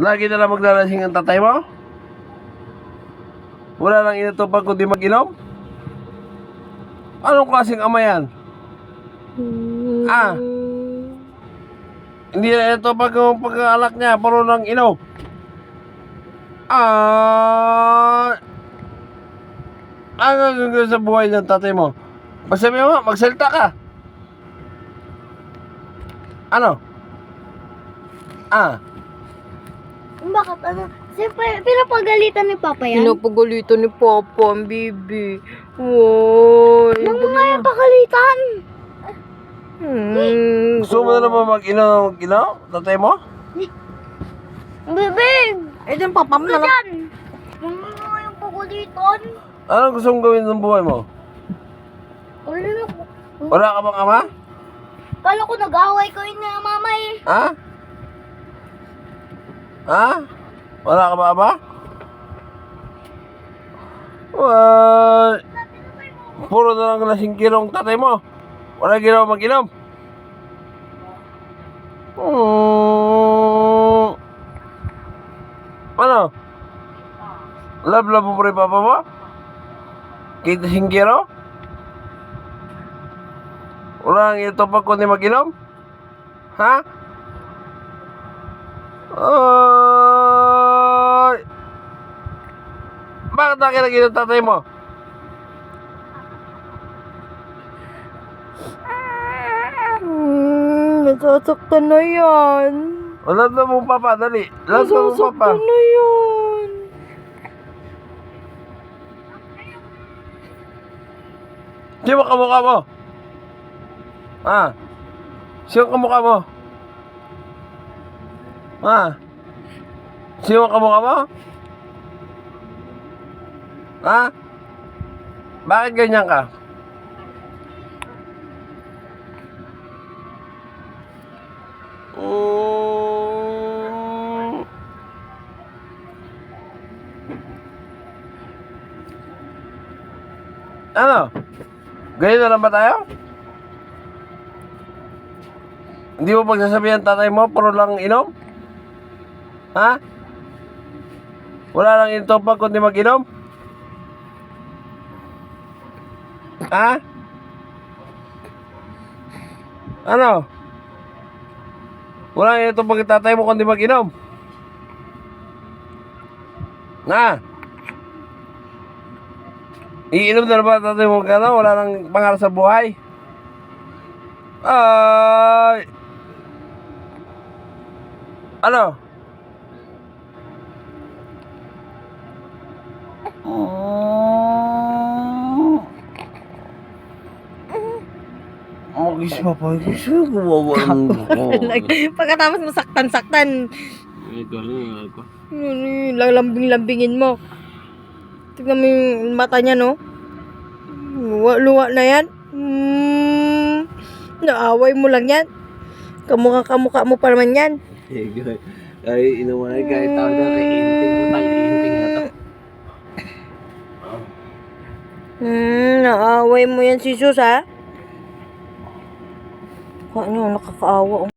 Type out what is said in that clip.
Lagi na lang maglalasing ang tatay mo? Wala lang inatupag kundi mag-inom? Anong klaseng ama yan? Ah? Hindi na inatupag yung pagkaalak niya, puro lang inom. Ano gagawin sa buhay ng tatay mo? Masabi mo, magsalita ka. Ano? Bakit ano? Siyempre, pinapagalitan ni Papa yan? Pinapagalitan ni Papa ang bibi. Woy. Huwag mo nga yung pagalitan! Gusto mo na naman mag-inom, tatay mo? Bibig! Eh, dyan Papa mo na lang. Diyan! Huwag mo nga yung pagalitan! Ano gusto mong gawin ng buhay mo? Wala ka bang ama? Kala ko nag-away ko yun na mama eh. Ha? Ha? Wala ka ba ama? What? Puro na lang lasing kilong tatay mo. Wala ginawa mag-inom. Ano? Love mo rin papa mo? Kita singgiro? Wala nang ito pag kundi mag-inom? Ha? Ay! Bakit nakinig ng tatay mo? Nasasaktan na yan. Love na mo papa, dali. Love na mo papa. Nasasaktan na yan. Sino kamukha mo? Ha? Sino kamukha mo? Ha? Sino kamukha mo? Ha? Bakit ganyan ka? Ano? Ganyan na lang ba tayo? Hindi mo pagsasabihan tatay mo, puro lang inom? Ha? Wala lang intopag kundi mag-inom? Ha? Ano? Wala lang intopag yung tatay mo kundi mag-inom? Ha? Iinom na ba tatay mo ka na? Wala nang pangarap sa buhay? Ay! Ano? Magis pa pa. Gusto ko wawalan ko. Pagkatapos mo saktan-saktan. Ito lang ako. Lalambing-lambingin mo. Tignan mo yung mata niya, no? Luwa na yan. Naaway mo lang yan. Kamukha mo pa naman yan. Ay, inuman ay kahit tawag na kay Inting mo tayo. Inting na to. Naaway mo yan si Sus, ha? Ano, nakakaawa.